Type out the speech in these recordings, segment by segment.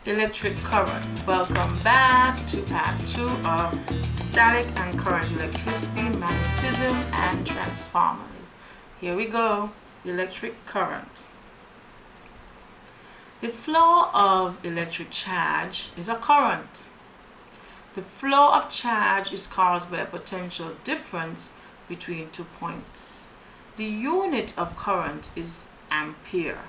Electric current. Welcome back to part 2 of static and current electricity, magnetism, and transformers. Here we go. Electric current. The flow of electric charge is a current. The flow of charge is caused by a potential difference between 2 points. The unit of current is ampere.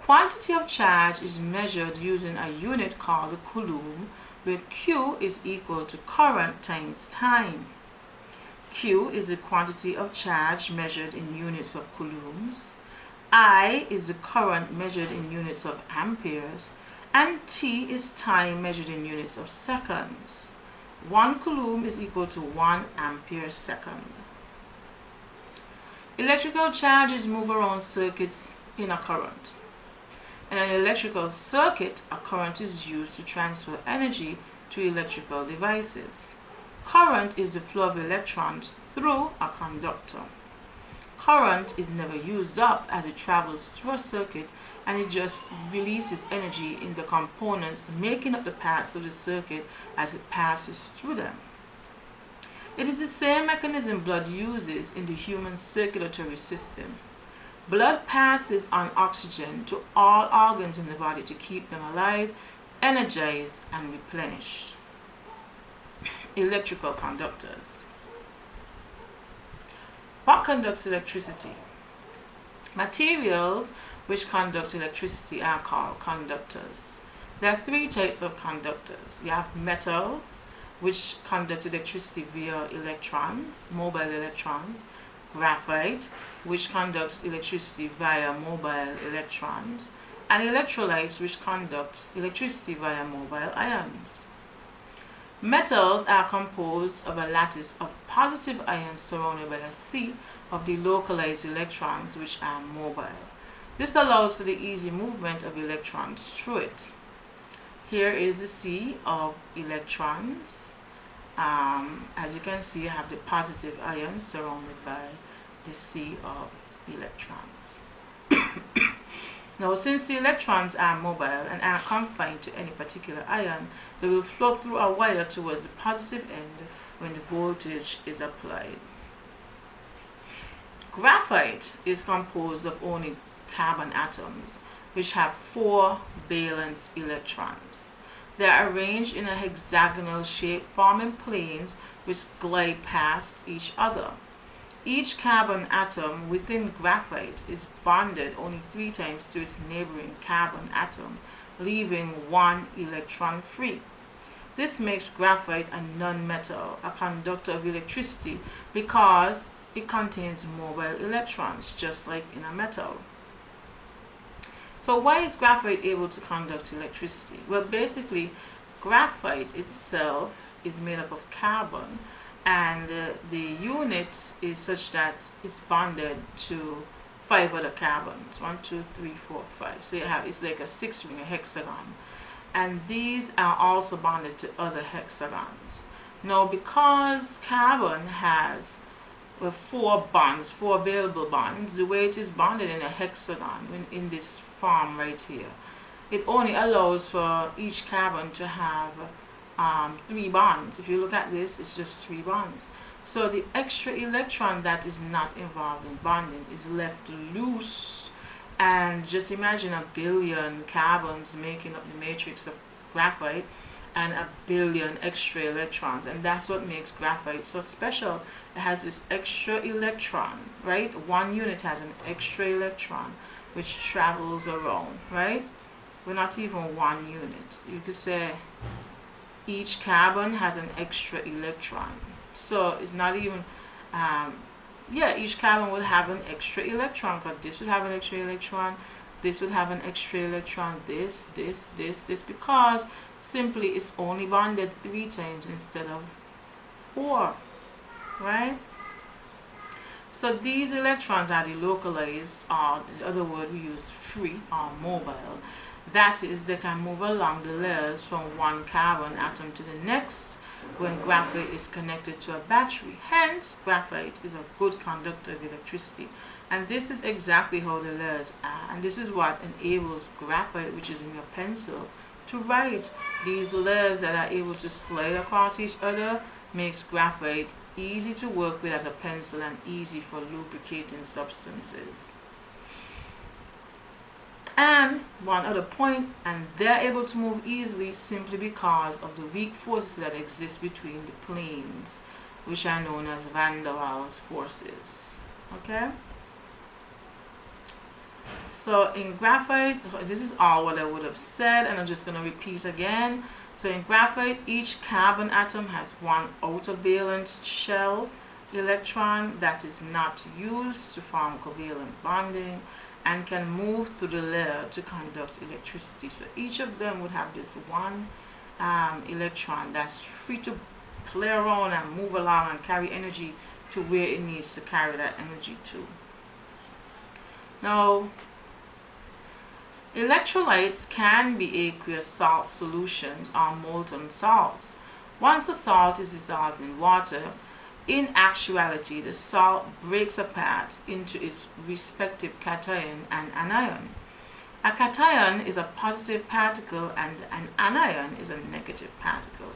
Quantity of charge is measured using a unit called the coulomb, where Q is equal to current times time. Q is the quantity of charge measured in units of coulombs. I is the current measured in units of amperes, and T is time measured in units of seconds. 1 coulomb is equal to 1 ampere second. Electrical charges move around circuits in a current. In an electrical circuit, a current is used to transfer energy to electrical devices. Current is the flow of electrons through a conductor. Current is never used up as it travels through a circuit, and it just releases energy in the components making up the parts of the circuit as it passes through them. It is the same mechanism blood uses in the human circulatory system. Blood passes on oxygen to all organs in the body to keep them alive, energized, and replenished. Electrical conductors. What conducts electricity? Materials which conduct electricity are called conductors. There are 3 types of conductors. You have metals, which conduct electricity via electrons, mobile electrons. Graphite, which conducts electricity via mobile electrons, and electrolytes, which conduct electricity via mobile ions. Metals are composed of a lattice of positive ions surrounded by a sea of delocalized electrons, which are mobile. This allows for the easy movement of electrons through it. Here is the sea of electrons. As you can see, you have the positive ions surrounded by the sea of electrons. Now, since the electrons are mobile and are confined to any particular ion, they will flow through a wire towards the positive end when the voltage is applied. Graphite is composed of only carbon atoms, which have 4 valence electrons. They are arranged in a hexagonal shape, forming planes which glide past each other. Each carbon atom within graphite is bonded only 3 times to its neighboring carbon atom, leaving 1 electron free. This makes graphite a non-metal, a conductor of electricity, because it contains mobile electrons, just like in a metal. So why is graphite able to conduct electricity? Well, basically, graphite itself is made up of carbon, and the unit is such that it's bonded to 5 other carbons. 1, 2, 3, 4, 5. So it's like a 6-ring, a hexagon. And these are also bonded to other hexagons. Now, because carbon has 4 bonds, 4 available bonds, the way it is bonded in a hexagon, in this form right here, it only allows for each carbon to have 3 bonds. If you look at this, it's just 3 bonds. So the extra electron that is not involved in bonding is left loose, and just imagine 1 billion carbons making up the matrix of graphite and 1 billion extra electrons, and that's what makes graphite so special. It has this extra electron, right? 1 unit has an extra electron which travels around, right? We're not even 1 unit. You could say each carbon has an extra electron. So it's not even, each carbon would have an extra electron, because this would have an extra electron, this would have an extra electron, this, because simply it's only bonded 3 times instead of 4, right? So these electrons are delocalized, or the other word we use, free or mobile. That is, they can move along the layers from 1 carbon atom to the next when graphite is connected to a battery. Hence, graphite is a good conductor of electricity. And this is exactly how the layers are. And this is what enables graphite, which is in your pencil, to write. These layers that are able to slide across each other makes graphite easy to work with as a pencil and easy for lubricating substances. And one other point, and they're able to move easily simply because of the weak forces that exist between the planes, which are known as van der Waals forces. Okay? So in graphite, this is all what I would have said, and I'm just going to repeat again. So in graphite, each carbon atom has one outer valence shell electron that is not used to form covalent bonding and can move through the layer to conduct electricity. So each of them would have this one electron that's free to play around and move along and carry energy to where it needs to carry that energy to. Now, electrolytes can be aqueous salt solutions or molten salts. Once the salt is dissolved in water, in actuality, the salt breaks apart into its respective cation and anion. A cation is a positive particle and an anion is a negative particle.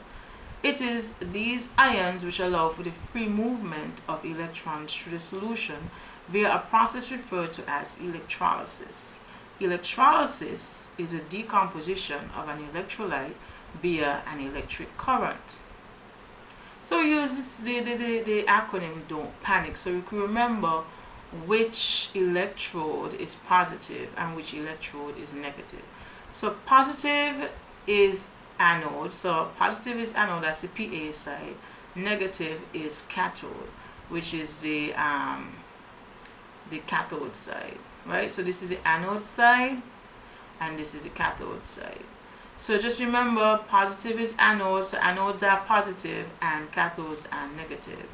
It is these ions which allow for the free movement of electrons through the solution via a process referred to as electrolysis. Electrolysis is a decomposition of an electrolyte via an electric current. So we use the acronym DON'T PANIC so we can remember which electrode is positive and which electrode is negative. So positive is anode, so positive is anode, that's the PA side. Negative is cathode, which is the cathode side, right? So this is the anode side and this is the cathode side. So just remember, positive is anodes, so anodes are positive and cathodes are negative.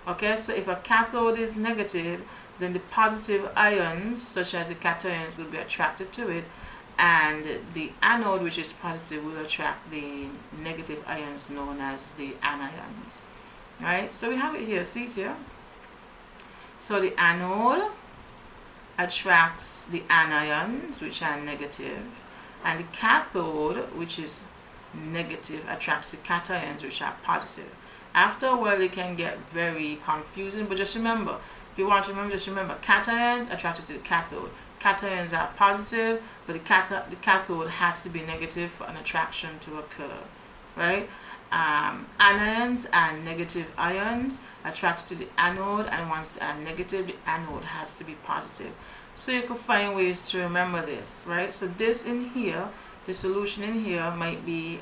Okay, so if a cathode is negative, then the positive ions, such as the cations, will be attracted to it, and the anode, which is positive, will attract the negative ions known as the anions. Right, so we have it here, see it here? So the anode attracts the anions, which are negative, and the cathode, which is negative, attracts the cations, which are positive. After a while, it can get very confusing, but just remember, if you want to remember, just remember, cations attracted to the cathode. Cations are positive, but the cathode has to be negative for an attraction to occur, right? Anions and negative ions attracted to the anode, and once they are negative, the anode has to be positive. So you can find ways to remember this, right? So this in here, the solution in here might be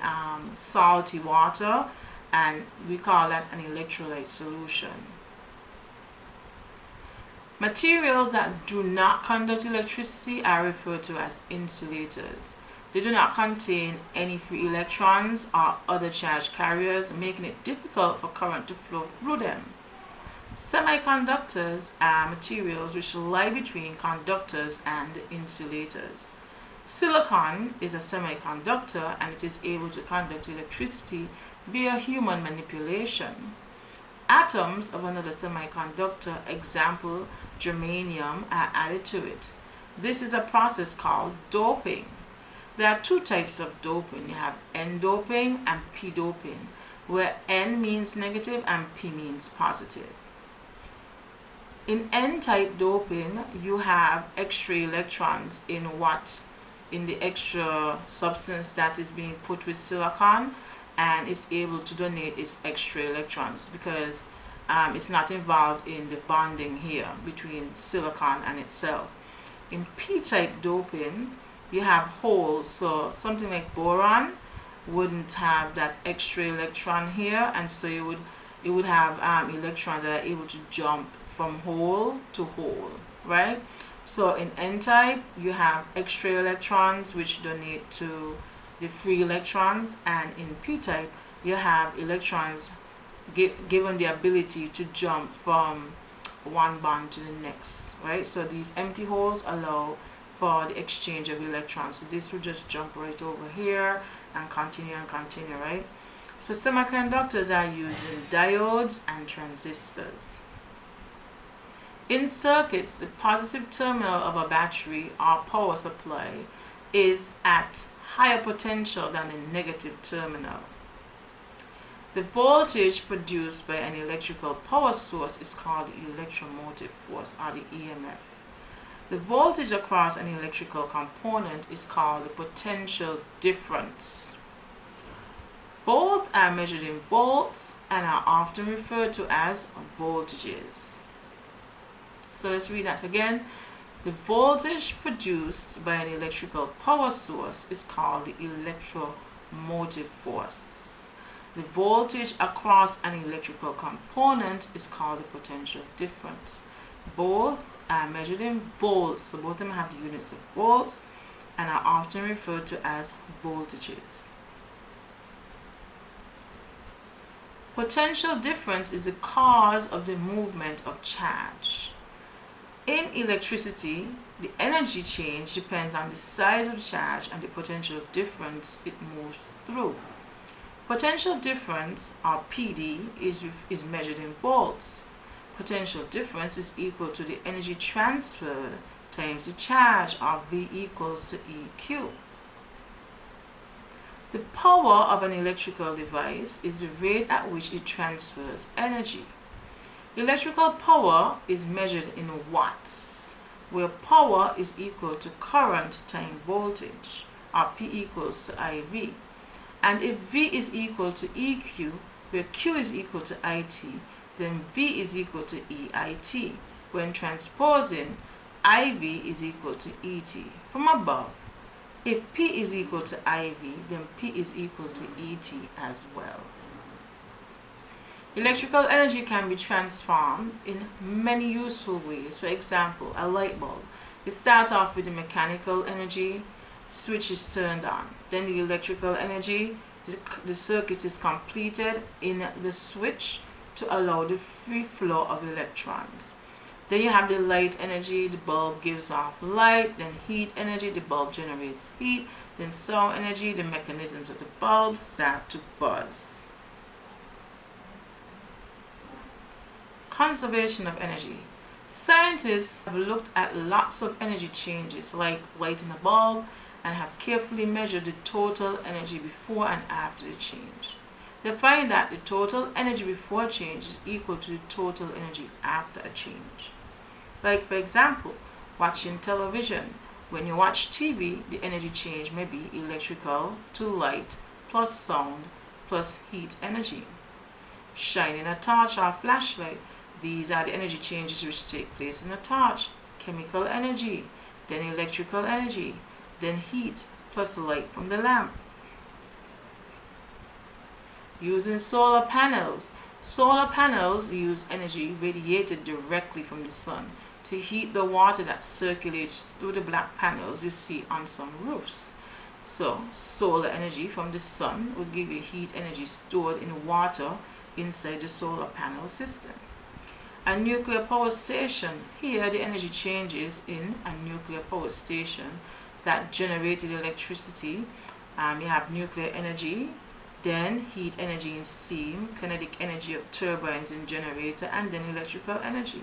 salty water, and we call that an electrolyte solution. Materials that do not conduct electricity are referred to as insulators. They do not contain any free electrons or other charge carriers, making it difficult for current to flow through them. Semi-conductors are materials which lie between conductors and insulators. Silicon is a semiconductor and it is able to conduct electricity via human manipulation. Atoms of another semiconductor, example germanium, are added to it. This is a process called doping. There are two types of doping. You have N doping and P doping, where N means negative and P means positive. In N-type doping, you have extra electrons in the extra substance that is being put with silicon, and it's able to donate its extra electrons because it's not involved in the bonding here between silicon and itself. In P-type doping, you have holes, so something like boron wouldn't have that extra electron here, and so it would have electrons that are able to jump from hole to hole, right? So in N-type, you have extra electrons which donate to the free electrons, and in P-type, you have electrons given the ability to jump from one bond to the next, right? So these empty holes allow for the exchange of electrons. So this will just jump right over here and continue, right? So semiconductors are used in diodes and transistors. In circuits, the positive terminal of a battery or power supply is at higher potential than the negative terminal. The voltage produced by an electrical power source is called the electromotive force, or the EMF. The voltage across an electrical component is called the potential difference. Both are measured in volts and are often referred to as voltages. So let's read that again. The voltage produced by an electrical power source is called the electromotive force. The voltage across an electrical component is called the potential difference. Both are measured in volts, so both of them have the units of volts and are often referred to as voltages. Potential difference is the cause of the movement of charge. In electricity, the energy change depends on the size of the charge and the potential difference it moves through. Potential difference, or PD, is measured in volts. Potential difference is equal to the energy transferred times the charge, or V equals to EQ. The power of an electrical device is the rate at which it transfers energy. Electrical power is measured in watts, where power is equal to current times voltage, or P equals to IV. And if V is equal to EQ, where Q is equal to IT, then V is equal to EIT. When transposing, IV is equal to ET. From above, if P is equal to IV, then P is equal to ET as well. Electrical energy can be transformed in many useful ways. For example, a light bulb. It starts off with the mechanical energy, switch is turned on. Then the electrical energy, the circuit is completed in the switch to allow the free flow of electrons. Then you have the light energy, the bulb gives off light. Then heat energy, the bulb generates heat. Then sound energy, the mechanisms of the bulb start to buzz. Conservation of energy. Scientists have looked at lots of energy changes, like lighting a bulb, and have carefully measured the total energy before and after the change. They find that the total energy before change is equal to the total energy after a change. Like, for example, watching television. When you watch TV, the energy change may be electrical to light plus sound plus heat energy. Shining a torch or flashlight. These are the energy changes which take place in a torch. Chemical energy, then electrical energy, then heat plus light from the lamp. Using solar panels. Solar panels use energy radiated directly from the sun to heat the water that circulates through the black panels you see on some roofs. So, solar energy from the sun will give you heat energy stored in water inside the solar panel system. A nuclear power station. Here the energy changes in a nuclear power station that generated electricity. You have nuclear energy, then heat energy in steam, kinetic energy of turbines in generator, and then electrical energy.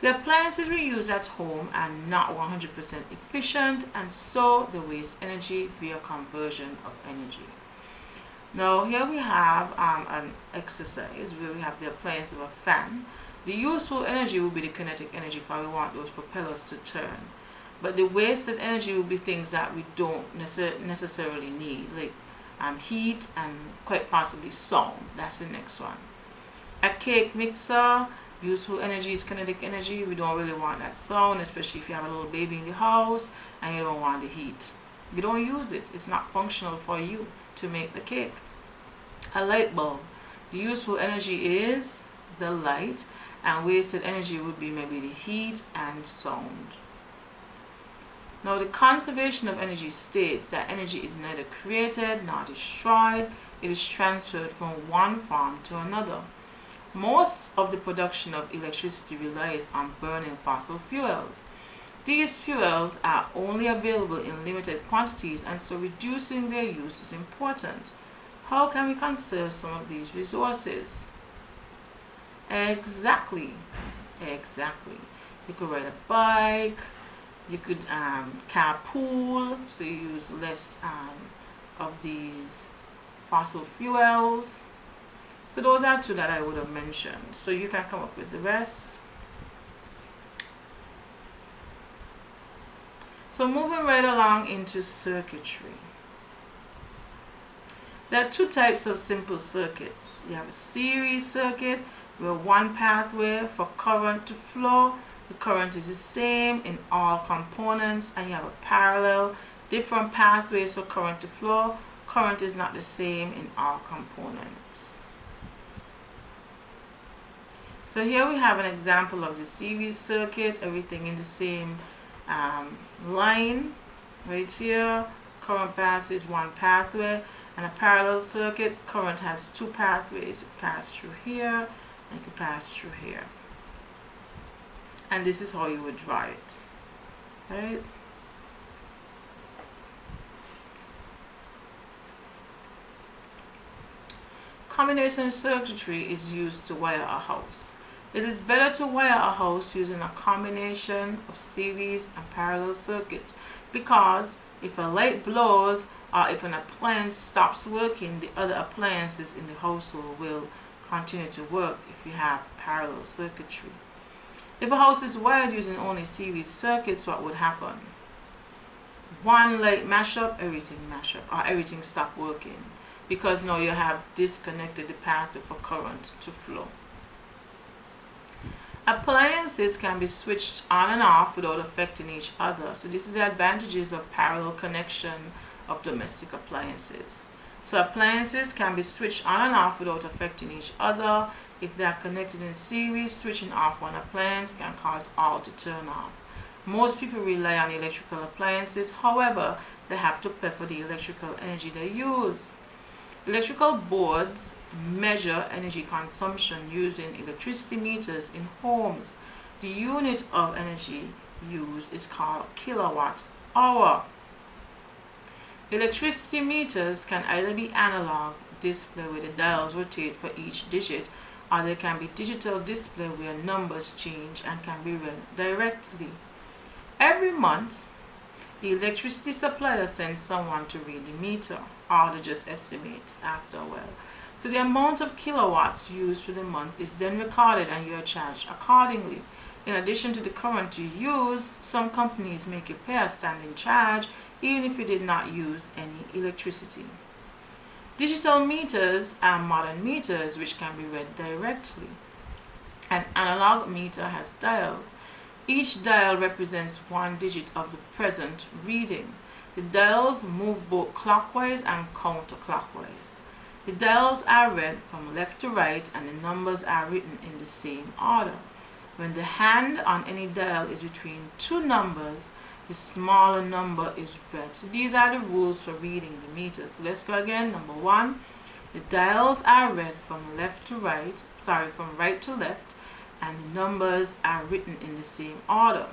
The appliances we use at home are not 100% efficient, and so they waste energy via conversion of energy. Now here we have an exercise where we have the appliance of a fan. The useful energy will be the kinetic energy because we want those propellers to turn. But the wasted energy will be things that we don't necessarily need, like heat and quite possibly sound. That's the next one. A cake mixer, useful energy is kinetic energy. We don't really want that sound, especially if you have a little baby in the house and you don't want the heat. You don't use it. It's not functional for you to make the cake. A light bulb. The useful energy is the light, and wasted energy would be maybe the heat and sound. Now the conservation of energy states that energy is neither created nor destroyed. It is transferred from one form to another. Most of the production of electricity relies on burning fossil fuels. These fuels are only available in limited quantities, and so reducing their use is important. How can we conserve some of these resources? Exactly. You could ride a bike, You could carpool, so you use less of these fossil fuels. So those are two that I would have mentioned. So you can come up with the rest. So moving right along into circuitry. There are two types of simple circuits. You have a series circuit where one pathway for current to flow. The current is the same in all components, and you have a parallel, different pathways for current to flow. Current is not the same in all components. So here we have an example of the series circuit, everything in the same line right here. Current passes one pathway, and a parallel circuit, current has two pathways. It passes through here and it can pass through here. And this is how you would draw it, right? Combination circuitry is used to wire a house. It is better to wire a house using a combination of series and parallel circuits, because if a light blows or if an appliance stops working, the other appliances in the household will continue to work if you have parallel circuitry. If a house is wired using only series circuits, what would happen? One light mash up, everything mash up, or everything stop working, because now you have disconnected the pathway for current to flow. Appliances can be switched on and off without affecting each other. So this is the advantages of parallel connection of domestic appliances. So appliances can be switched on and off without affecting each other. If they are connected in series, switching off one appliance can cause all to turn off. Most people rely on electrical appliances, however, they have to pay for the electrical energy they use. Electrical boards measure energy consumption using electricity meters in homes. The unit of energy used is called kilowatt hour. Electricity meters can either be analog display where the dials rotate for each digit, or they can be digital display where numbers change and can be read directly. Every month, the electricity supplier sends someone to read the meter, or they just estimate after a while. So the amount of kilowatts used for the month is then recorded and you are charged accordingly. In addition to the current you use, some companies make you pay a standing charge even if you did not use any electricity. Digital meters are modern meters which can be read directly. An analog meter has dials. Each dial represents one digit of the present reading. The dials move both clockwise and counterclockwise. The dials are read from left to right and the numbers are written in the same order. When the hand on any dial is between two numbers, the smaller number is read. So these are the rules for reading the meters. So let's go again. Number one, the dials are read from from right to left, and the numbers are written in the same order.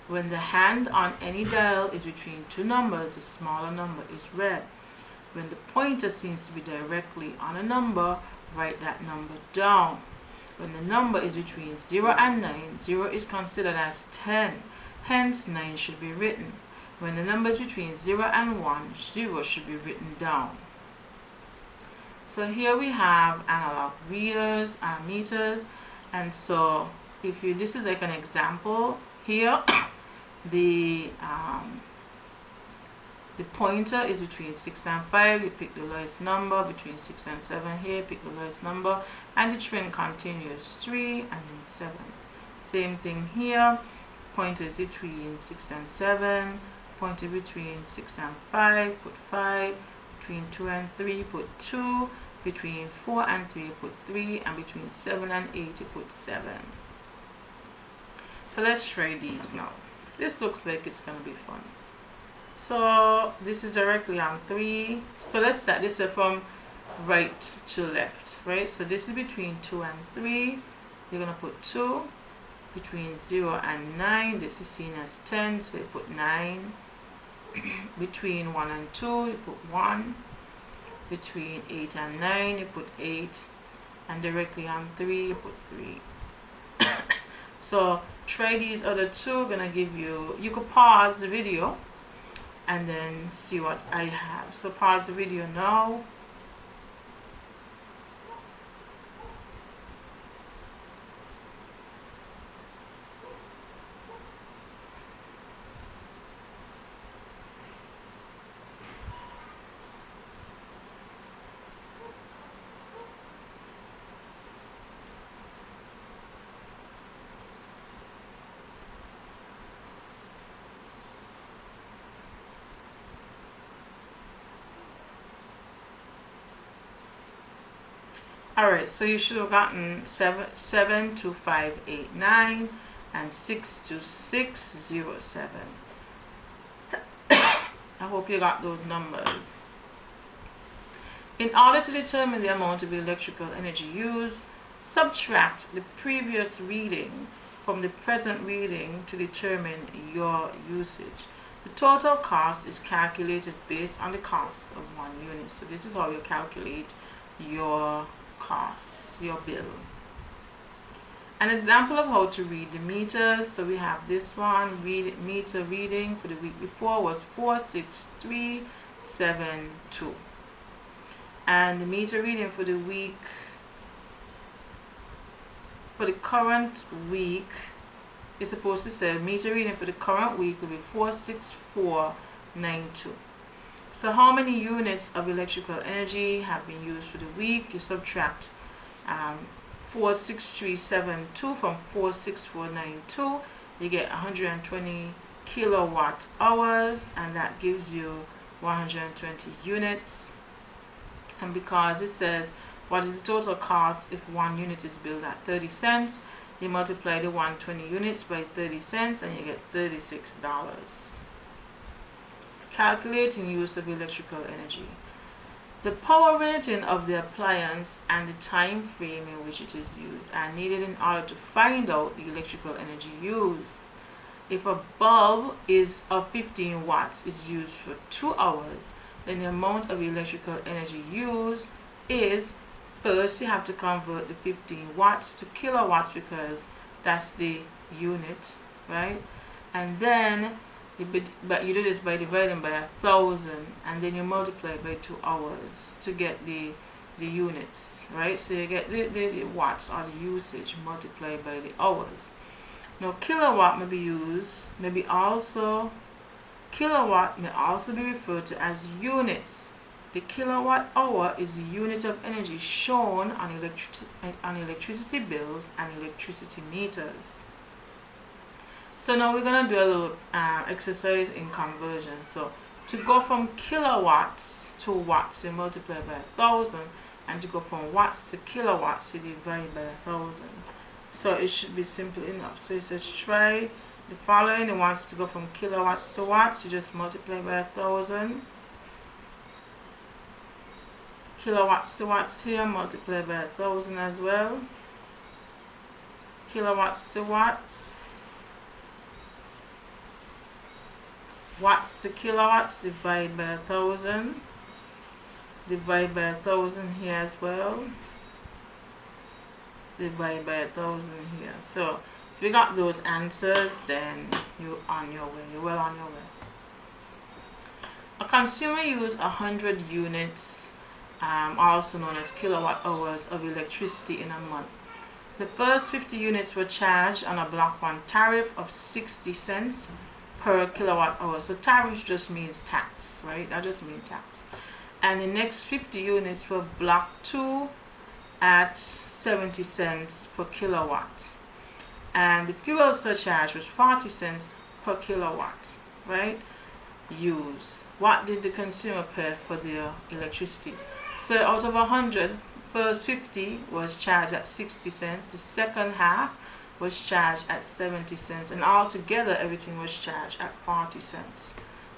When the hand on any dial is between two numbers, the smaller number is read. When the pointer seems to be directly on a number, write that number down. When the number is between 0 and 9, 0 is considered as 10. Hence, 9 should be written. When the number is between 0 and 1, 0 should be written down. So here we have analog readers and meters. And so this is like an example here. The pointer is between 6 and 5. You pick the lowest number. Between 6 and 7 here, pick the lowest number. And the trend continues 3 and then 7. Same thing here. Pointer is between 6 and 7. Pointer between 6 and 5, put 5. Between 2 and 3, put 2. Between 4 and 3, put 3. And between 7 and 8, you put 7. So let's try these now. This looks like it's going to be fun. So this is directly on 3. So let's start this from right to left, right? So this is between 2 and 3. You're going to put 2. Between 0 and 9, this is seen as 10, so you put 9. Between 1 and 2, you put 1. Between 8 and 9, you put 8. And directly on 3, you put 3. So try these other two. Gonna give you, you could pause the video and then see what I have. So pause the video now. Alright, so you should have gotten 72589 and 62607. I hope you got those numbers. In order to determine the amount of electrical energy used, subtract the previous reading from the present reading to determine your usage. The total cost is calculated based on the cost of 1 unit. So this is how you calculate your cost, your bill. An example of how to read the meters. So we have this one. Meter reading for the week before was 46372, and the meter reading for the week, for the current week, is supposed to say meter reading for the current week will be 46492. So how many units of electrical energy have been used for the week? You subtract 46372 from 46492. You get 120 kilowatt hours, and that gives you 120 units. And because it says what is the total cost if 1 unit is billed at 30 cents, you multiply the 120 units by 30 cents and you get $36. Calculating use of electrical energy. The power rating of the appliance and the time frame in which it is used are needed in order to find out the electrical energy used. If a bulb is of 15 watts is used for 2 hours, then the amount of electrical energy used is, first you have to convert the 15 watts to kilowatts because that's the unit, right? And then but you do this by dividing by 1,000, and then you multiply by 2 hours to get the units, right? So you get the watts or the usage multiplied by the hours. Now kilowatt may be used, kilowatt may also be referred to as units. The kilowatt hour is the unit of energy shown on electricity bills and electricity meters. So now we're going to do a little exercise in conversion. So to go from kilowatts to watts, you multiply by 1,000, and to go from watts to kilowatts, you divide by 1,000. So it should be simple enough. So it says try the following. It wants to go from kilowatts to watts. You just multiply by 1,000. Kilowatts to watts here, multiply by 1,000 as well. Kilowatts to watts. Watts to kilowatts, divide by 1,000. Divide by 1,000 here as well. Divide by 1,000 here. So if you got those answers, then you're on your way. You're well on your way. A consumer used 100 units, also known as kilowatt hours of electricity in a month. The first 50 units were charged on a block 1 tariff of 60 cents per kilowatt hour. So tariff just means tax, right? That just means tax. And the next 50 units were block 2 at 70 cents per kilowatt. And the fuel surcharge was 40 cents per kilowatt, right? Used. What did the consumer pay for their electricity? So out of 100, first 50 was charged at 60 cents. The second half was charged at 70 cents, and altogether everything was charged at 40 cents.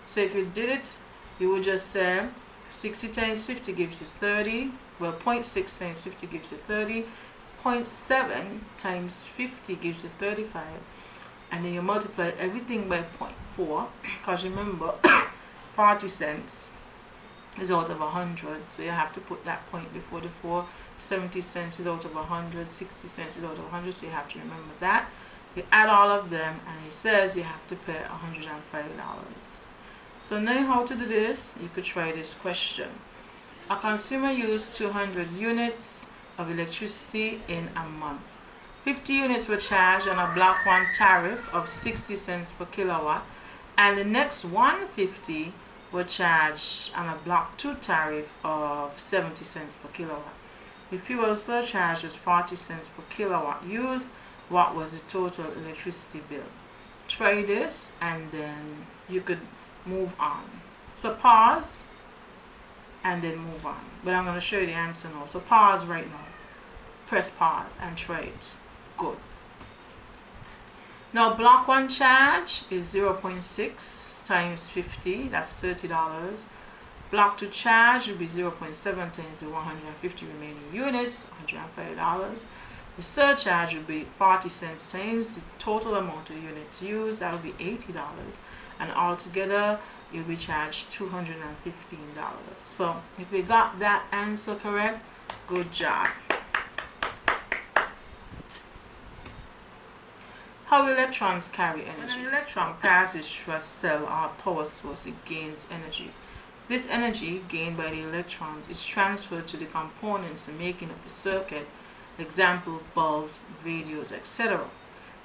So if you did it, you would just say 60 times 50 gives you 30. Well, 0.6 times 50 gives you 30. 0.7 times 50 gives you 35. And then you multiply everything by 0.4, because remember 40 cents is out of 100, so you have to put that point before the 4. 70 cents is out of 100, 60 cents is out of 100, so you have to remember that. You add all of them, and it says you have to pay $105. So knowing how to do this, you could try this question. A consumer used 200 units of electricity in a month. 50 units were charged on a block 1 tariff of 60 cents per kilowatt, and the next 150 were charged on a block 2 tariff of 70 cents per kilowatt. The fuel surcharge was 40 cents per kilowatt used. What was the total electricity bill? Try this and then you could move on. So pause and then move on. But I'm going to show you the answer now. So pause right now. Press pause and try it. Good. Now block 1 charge is 0.6 times 50. That's $30. Block 2 charge will be 0.7 times the 150 remaining units, $105. The surcharge will be 40 cents times the total amount of units used, that will be $80. And altogether, you'll be charged $215. So, if we got that answer correct, good job. How electrons carry energy. When an electron passes through a cell or power source, it gains energy. This energy gained by the electrons is transferred to the components making up the circuit, example bulbs, radios, etc.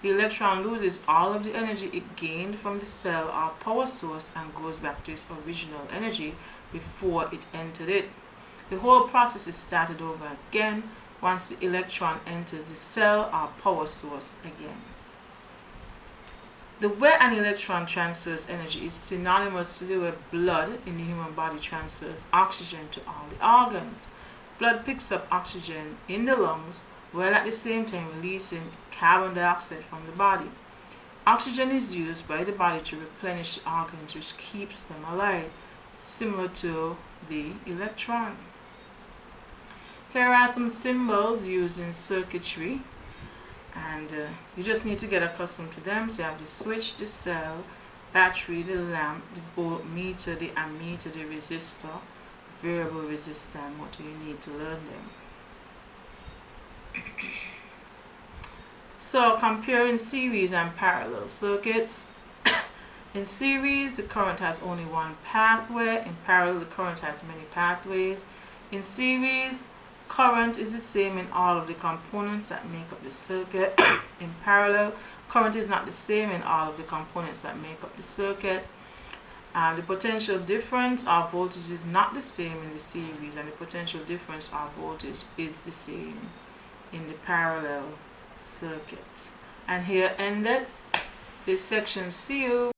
The electron loses all of the energy it gained from the cell or power source and goes back to its original energy before it entered it. The whole process is started over again once the electron enters the cell or power source again. The way an electron transfers energy is synonymous to the way blood in the human body transfers oxygen to all the organs. Blood picks up oxygen in the lungs while at the same time releasing carbon dioxide from the body. Oxygen is used by the body to replenish the organs, which keeps them alive, similar to the electron. Here are some symbols used in circuitry. And you just need to get accustomed to them. So you have the switch, the cell, battery, the lamp, the voltmeter, the ammeter, the resistor, variable resistor, and what do you need to learn them. So comparing series and parallel circuits. In series, the current has only one pathway. In parallel, the current has many pathways. In series, current is the same in all of the components that make up the circuit. In parallel, current is not the same in all of the components that make up the circuit. The potential difference of voltage is not the same in the series, and the potential difference of voltage is the same in the parallel circuit. And here ended this section. See you.